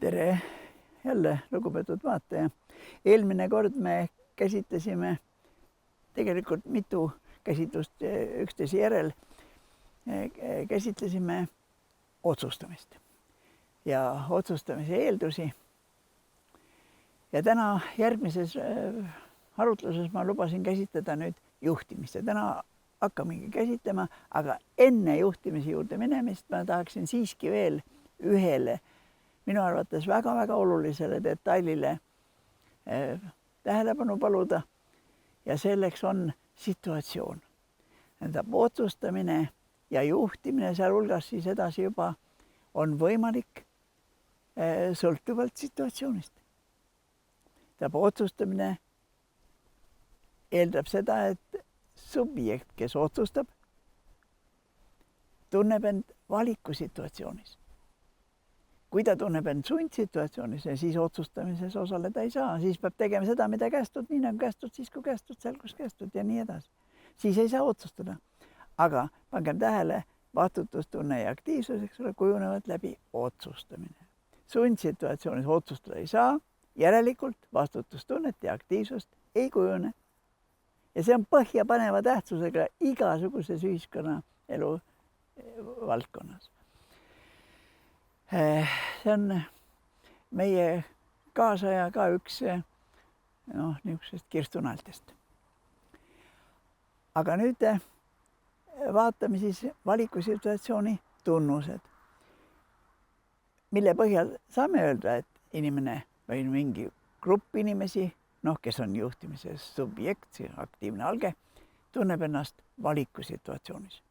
Tere jälle, lugupeetud vaataja. Eelmine kord me käsitlesime tegelikult mitu käsitlust üksteise järel. Käsitlesime otsustamist ja otsustamise eeldusi. Ja täna järgmises arutluses ma lubasin käsitleda nüüd juhtimist ja täna hakkamegi käsitlema, aga enne juhtimise juurde minemist ma tahaksin siiski veel ühele minu arvates väga-väga olulisele detailile tähelepanu paluda ja selleks on situatsioon. Tähendab, otsustamine ja juhtimine sealhulgas siis edasi juba on võimalik sõltuvalt situatsioonist. Tähendab, otsustamine eeldab seda, et subjekt, kes otsustab, tunneb end valikusituatsioonis. Kui ta tunneb end sundsituatsioonis, siis otsustamises osaleda ei saa. Siis peab tegema seda, mida kästud, nii nagu kästud, siis kui kästud, seal kus kästud ja nii edasi. Siis ei saa otsustada. Aga pangem tähele, vastutustunne ja aktiivsus, eks ole, kujunevad läbi otsustamine. Sundsituatsioonis otsustada ei saa, järelikult vastutustunnet ja aktiivsust ei kujune. Ja see on põhjapaneva tähtsusega igasuguses ühiskonnaelu valdkonnas. See on meie kaasaja ka üks niisugusest kirstunaeltest. Aga nüüd vaatame siis valikusituatsiooni tunnused, mille põhjal saame öelda, et inimene või mingi grupp inimesi, kes on juhtimises subjekt, aktiivne alge, tunneb ennast valikusituatsioonis.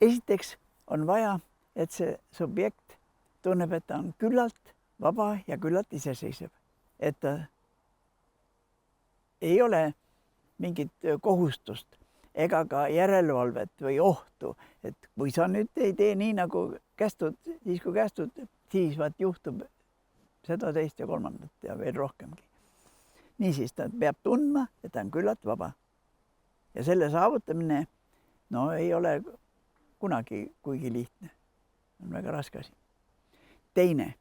Esiteks on vaja, et see subjekt tunneb, et ta on küllalt vaba ja küllalt iseseisev. Et ta ei ole mingit kohustust ega ka järelevalvet või ohtu. Et kui sa nüüd ei tee nii nagu kästud, siis kui kästud, siis vaat juhtub seda, teist ja kolmandat ja veel rohkemgi. Niisiis ta peab tundma, et ta on küllalt vaba. Ja selle saavutamine ei ole kunagi kuigi lihtne. On väga raske asi. Teine,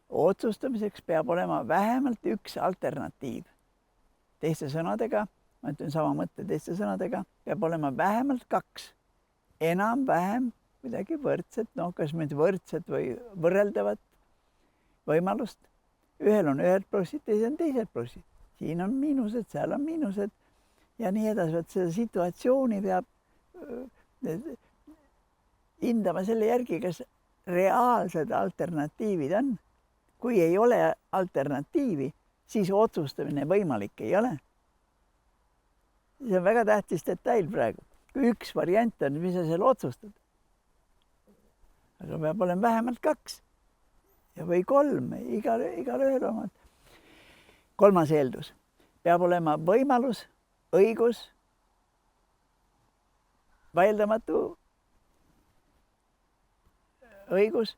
otsustamiseks peab olema vähemalt üks alternatiiv. Teiste sõnadega, ma ütlen sama mõtte teiste sõnadega, peab olema vähemalt kaks, enam-vähem midagi võrdset, kas mitte võrdset või võrreldavat võimalust. Ühel on ühed plussid, teisel on teised plussid. Siin on miinused, seal on miinused ja nii edasi. Seda situatsiooni peab hindama selle järgi, kas reaalsed alternatiivid on. Kui ei ole alternatiivi, siis otsustamine võimalik ei ole. See on väga tähtis detail praegu. Kui üks variant on, mis sa seal otsustad? Aga peab olema vähemalt kaks või kolm, igal ühel omad. Kolmas eeldus. Peab olema võimalus, õigus, vaieldamatu õigus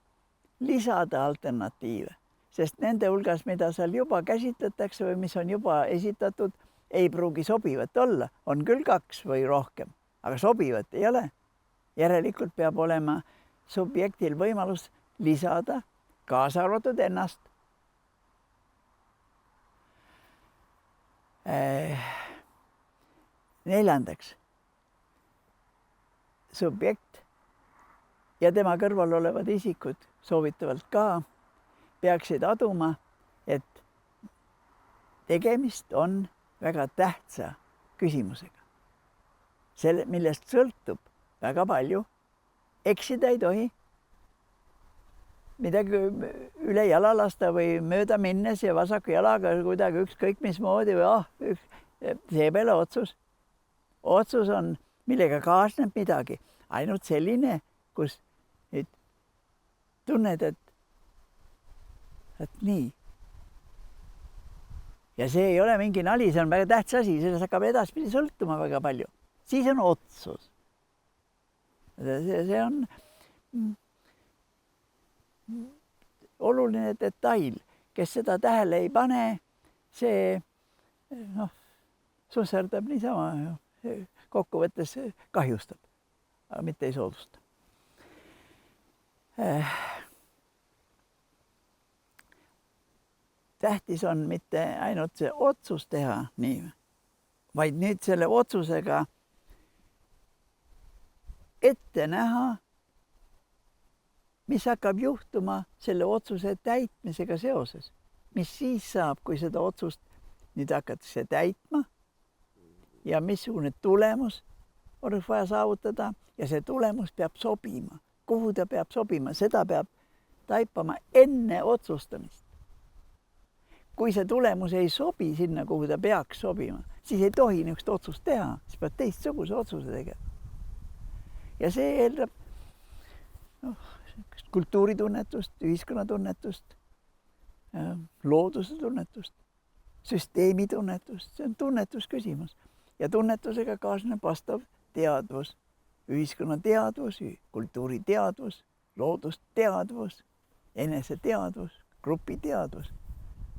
lisada alternatiive, sest nende hulgas, mida seal juba käsitletakse või mis on juba esitatud, ei pruugi sobivat olla. On küll kaks või rohkem, aga sobivat ei ole. Järelikult peab olema subjektil võimalus lisada kaasa arvatud ennast. Neljandaks, subjekt ja tema kõrval olevad isikud soovitavalt ka peaksid aduma, et tegemist on väga tähtsa küsimusega. Selle, millest sõltub väga palju, eksida ei tohi, midagi üle jala lasta või mööda minnes ja vasaku jalaga kuidagi ükskõik mismoodi või see peale otsus. Otsus on, millega kaasneb midagi, ainult selline, kus nüüd tunned, et nii. Ja see ei ole mingi nali, see on väga tähtis asi, sellest hakkab edaspidi sõltuma väga palju. Siis on otsus. See on oluline detail, kes seda tähele ei pane, see susserdab niisama, kokkuvõttes kahjustab, aga mitte ei soodusta. tähtis on mitte ainult see otsus teha nii, vaid nüüd selle otsusega ette näha, mis hakkab juhtuma selle otsuse täitmisega seoses. Mis siis saab, kui seda otsust nüüd hakatakse täitma ja missugune tulemus oleks vaja saavutada ja see tulemus peab sobima. Kuhu ta peab sobima, seda peab taipama enne otsustamist. Kui see tulemus ei sobi sinna, kuhu ta peaks sobima, siis ei tohi niisugust otsust teha, siis peab teistsuguse otsuse tegema. Ja see eeldab kultuuritunnetust, ühiskonnatunnetust, looduse tunnetust, süsteemi tunnetust. See on tunnetusküsimus. Ja tunnetusega kaasneb vastav teadvus, ühiskonnateadvus, kultuuriteadvus, loodusteadvus, eneseteadvus, grupiteadvus,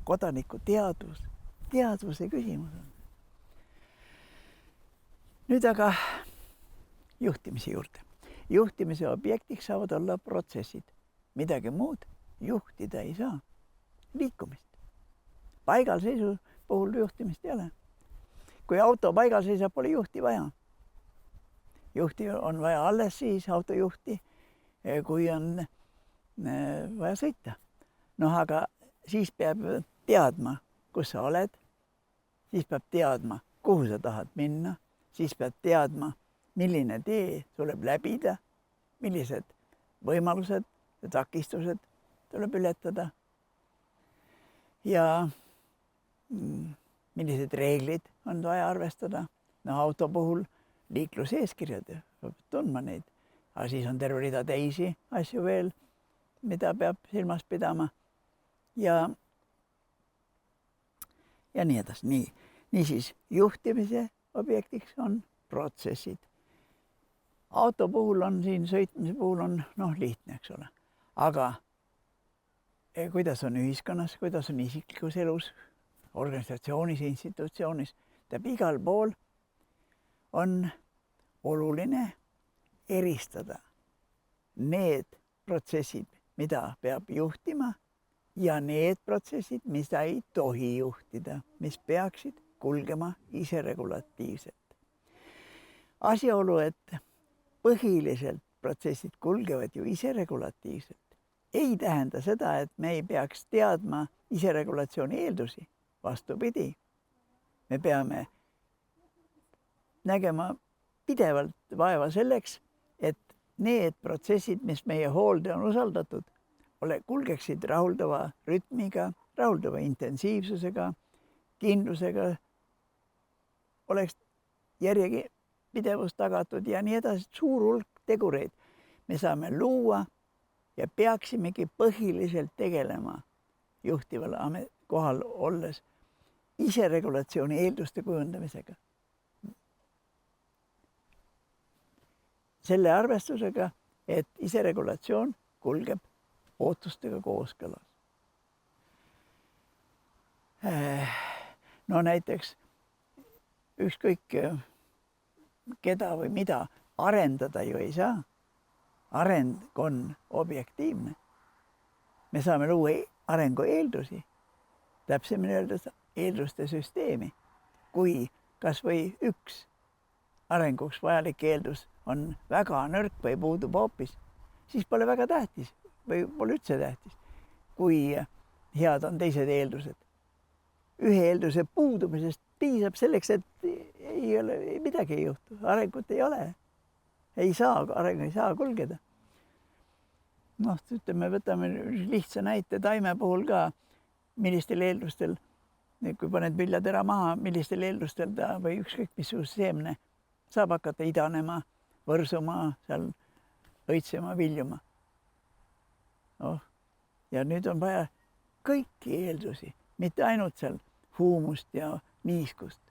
kodanikuteadvus, teadvuse küsimus on. Nüüd aga juhtimise juurde. Juhtimise objektiks saavad olla protsessid. Midagi muud juhtida ei saa. Liikumist. Paigalseisu puhul juhtimist ei ole. Kui auto paigal seisab, pole juhti vaja. Juhti on vaja alles siis autojuhti, kui on vaja sõita. Aga siis peab teadma, kus sa oled. Siis peab teadma, kuhu sa tahad minna. Siis peab teadma, milline tee tuleb läbida, millised võimalused ja takistused tuleb ületada ja millised reeglid on vaja arvestada. Auto puhul liikluseeskirjad, peab tundma neid, aga siis on terve rida teisi asju veel, mida peab silmas pidama ja nii edasi. Niisiis juhtimise objektiks on protsessid. Auto puhul on siin sõitmise puhul on lihtne, eks ole. Aga kuidas on ühiskonnas, kuidas on isiklikus elus, organisatsioonis, institutsioonis, igal pool on oluline eristada need protsessid, mida peab juhtima ja need protsessid, mida ei tohi juhtida, mis peaksid kulgema iseregulatiivselt. Asjaolu, et põhiliselt protsessid kulgevad ju iseregulatiivselt, ei tähenda seda, et me ei peaks teadma iseregulatsiooni eeldusi. Vastupidi, me peame nägema pidevalt vaeva selleks, et need protsessid, mis meie hoolde on usaldatud, kulgeksid rahuldava rütmiga, rahuldava intensiivsusega, kindlusega, oleks järjepidevus tagatud ja nii edasi, suur hulk tegureid me saame luua ja peaksimegi põhiliselt tegelema juhtival kohal olles iseregulatsiooni eelduste kujundamisega. Selle arvestusega, et iseregulatsioon kulgeb ootustega kooskõlas. Näiteks ükskõik keda või mida arendada ju ei saa. Areng on objektiivne. Me saame luua arengu eeldusi, täpsemini öeldes eelduste süsteemi. Kui kas või üks arenguks vajalik eeldus on väga nõrk või puudub hoopis, siis pole väga tähtis või pole üldse tähtis, kui head on teised eeldused. Ühe eelduse puudumisest piisab selleks, et midagi ei juhtu, arengut ei ole. Areng ei saa kulgeda. Võtame lihtsa näite taime puhul ka, millistel eeldustel, kui paned viljatera maha, millistel eeldustel ta või ükskõik missuguse seemne saab hakata idanema, võrsuma, seal õitsema, viljuma. Ja nüüd on vaja kõiki eeldusi, mitte ainult seal huumust ja niiskust,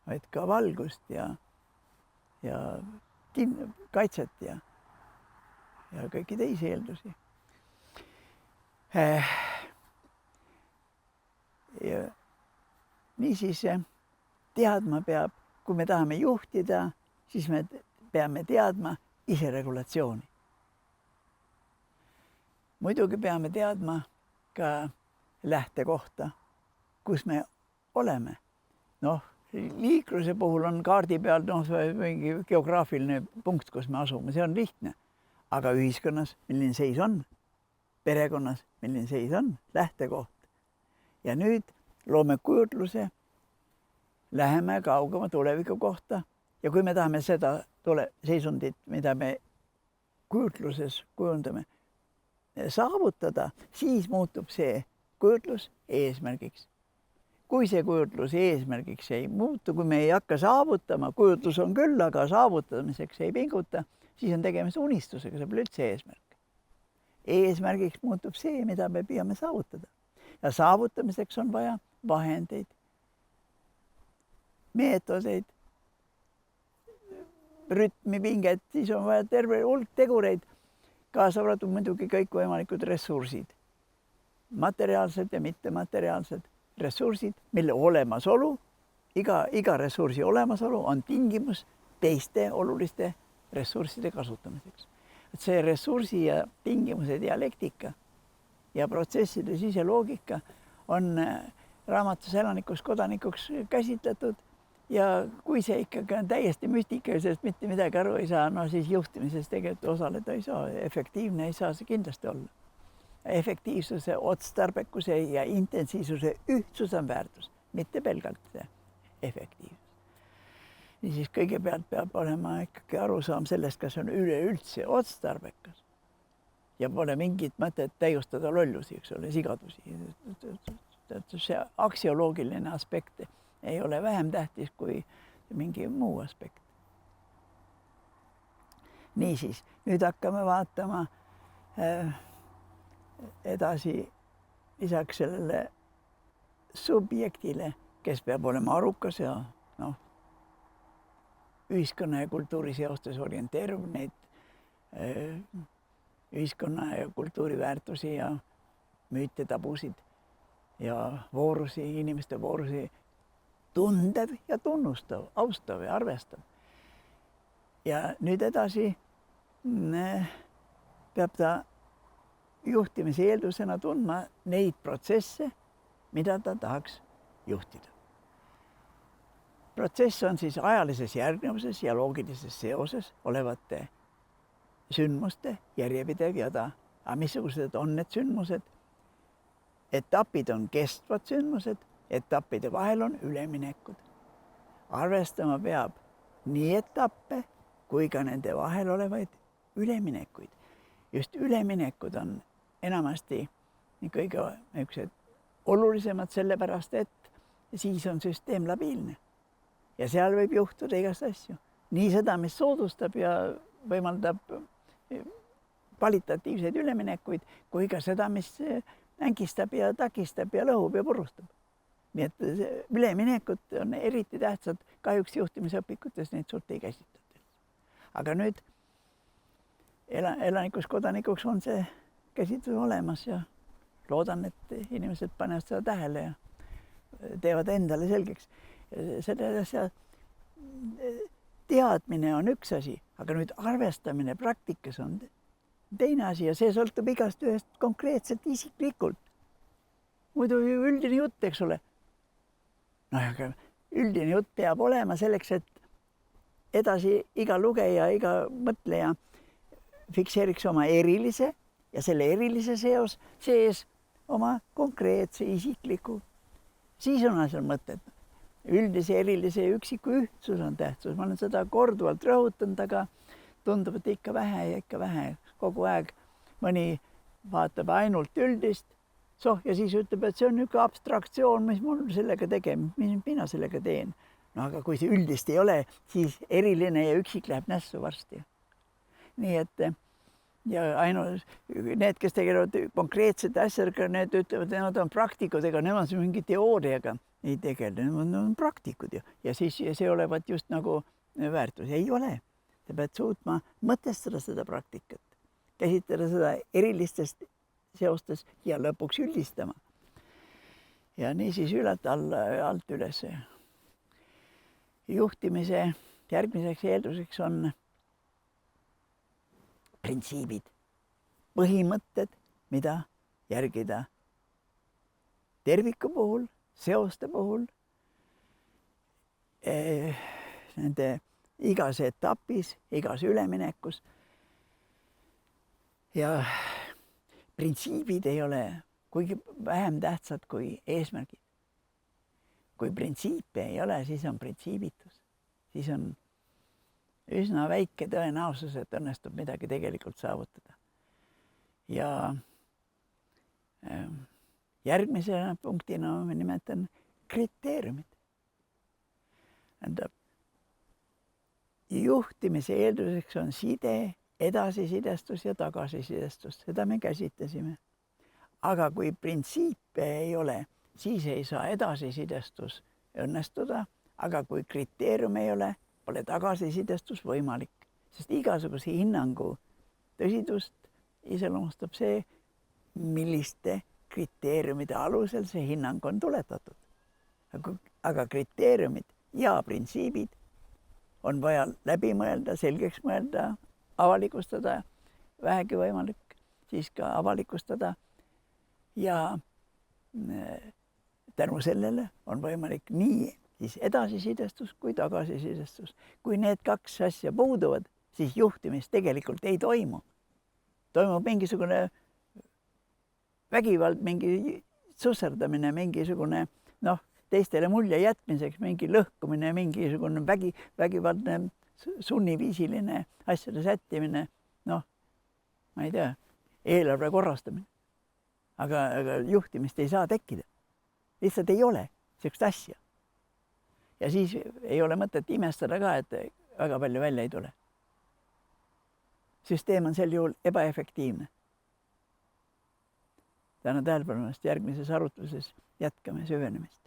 vaid ka valgust ja kaitset ja kõiki teisi eeldusi. Niisiis teadma peab, kui me tahame juhtida, siis me peame teadma iseregulatsiooni. Muidugi peame teadma ka lähtekohta, kus me oleme. Noh, liikluse puhul on kaardi peal mingi geograafiline punkt, kus me asume, see on lihtne. Aga ühiskonnas, milline seis on, perekonnas, milline seis on, lähtekoht. Ja nüüd loome kujutluse, läheme kaugema tuleviku kohta ja kui me tahame seda seisundit, mida me kujutluses kujundame, saavutada, siis muutub see kujutlus eesmärgiks. Kui see kujutlus eesmärgiks ei muutu, kui me ei hakka saavutama, kujutlus on küll, aga saavutamiseks ei pinguta, siis on tegemist unistusega, see pole üldse eesmärk. Eesmärgiks muutub see, mida me püüame saavutada. Ja saavutamiseks on vaja vahendeid, meetodeid, rütmi, pinget, siis on vaja terve hulk tegureid, kaasa arvatud muidugi kõikvõimalikud ressursid. Materiaalsed ja mittemateriaalsed ressursid, mille olemasolu, iga ressursi olemasolu on tingimus teiste oluliste ressursside kasutamiseks. Et see ressursi ja tingimuse dialektika ja protsesside siseloogika on raamatus Elanikuks kodanikuks käsitletud ja kui see ikkagi on täiesti müstika ja sellest mitte midagi aru ei saa, no siis juhtimises tegelikult osaleda ei saa, efektiivne ei saa see kindlasti olla. Efektiivsuse, otstarbekuse ja intensiivsuse ühtsus on väärtus, mitte pelgalt efektiivsus. Niisiis kõigepealt peab olema ikkagi arusaam sellest, kas on üleüldse otstarbekas ja pole mingit mõtet täiustada lollusi, eks ole, sigadusi. See aksioloogiline aspekt ei ole vähem tähtis kui mingi muu aspekt. Niisiis, nüüd hakkame vaatama edasi lisaks sellele subjektile, kes peab olema arukas ja ühiskonna ja kultuuri seostes orienteerub neid ühiskonna ja kultuuri väärtusi ja müüte, tabusid ja voorusi, inimeste voorusi tundev ja tunnustav, austav ja arvestav. Ja nüüd edasi peab ta juhtimise eeldusena tundma neid protsesse, mida ta tahaks juhtida. Protsess on siis ajalises järgnevuses ja loogilises seoses olevate sündmuste järjepidev jada. Aga missugused on need sündmused? Etapid on kestvad sündmused, etappide vahel on üleminekud. Arvestama peab nii etappe kui ka nende vahel olevaid üleminekuid. Just üleminekud on enamasti kõige olulisemad sellepärast, et siis on süsteem labiilne. Ja seal võib juhtuda igast asju. Nii seda, mis soodustab ja võimaldab kvalitatiivseid üleminekuid, kui ka seda, mis ängistab ja takistab ja lõhub ja purustab. Nii et üleminekud on eriti tähtsad, kahjuks juhtimisõpikutes neid suurt ei käsitata. Aga nüüd Elanikus kodanikuks on see käsitlus olemas ja loodan, et inimesed panevad seda tähele ja teevad endale selgeks. Selle asja teadmine on üks asi, aga nüüd arvestamine praktikas on teine asi ja see sõltub igast ühest konkreetselt isiklikult. Muidu üldine jutt, eks ole. Aga üldine jutt peab olema selleks, et edasi iga lugeja, iga mõtleja fikseeriks oma erilise ja selle erilise sees oma konkreetse isikliku. Siis on asjal mõtet. Üldise, erilise ja üksiku ühtsus on tähtsus. Ma olen seda korduvalt rõhutanud, aga tundub, et ikka vähe. Kogu aeg mõni vaatab ainult üldist ja siis ütleb, et see on üks abstraktsioon, mis mul sellega tegema, mis mina sellega teen. No aga kui see üldist ei ole, siis eriline ja üksik läheb nässu varsti. Nii et ja ainult need, kes tegelevad konkreetsete asjadega, need ütlevad, et nad on praktikud, ega nemad mingi teooriaga ei tegele, nad on praktikud ja siis see olevat just nagu väärtus. Ei ole. Te pead suutma mõtestada seda praktikat, käsitleda seda erilistest seostes ja lõpuks üldistama. Ja nii siis alt üles. Juhtimise järgmiseks eelduseks on printsiibid, põhimõtted, mida järgida terviku puhul, seoste puhul, nende igas etapis, igas üleminekus. Ja printsiibid ei ole kuigi vähem tähtsad kui eesmärgid. Kui printsiipe ei ole, siis on printsiibitus. Siis on üsna väike tõenäosus, et õnnestub midagi tegelikult saavutada. Ja järgmise punktina ma nimetan kriteeriumid. Juhtimise eelduseks on side, edasisidestus ja tagasisidestus. Seda me käsitlesime. Aga kui printsiipe ei ole, siis ei saa edasisidestus õnnestuda. Aga kui kriteerium ei ole, pole tagasisidestus võimalik. Sest igasuguse hinnangu tõsidust iseloomustab see, milliste kriteeriumide alusel see hinnang on tuletatud. Aga kriteeriumid ja printsiibid on vaja läbi mõelda, selgeks mõelda, avalikustada, vähegi võimalik, siis ka avalikustada. Ja tänu sellele on võimalik nii siis edasisidestus kui tagasisidestus. Kui need kaks asja puuduvad, siis juhtimist tegelikult ei toimu. Toimub mingisugune vägivald, mingi susserdamine, mingisugune teistele mulje jätmiseks, mingi lõhkumine, mingisugune vägivaldne sunniviisiline asjade sättimine, ma ei tea, eelarve korrastamine. Aga juhtimist ei saa tekkida. Lihtsalt ei ole sellist asja. Ja siis ei ole mõtet imestada ka, et väga palju välja ei tule. Süsteem on sel juhul ebaefektiivne. Tänan tähelepanu eest, järgmises arutluses jätkame süvenemist.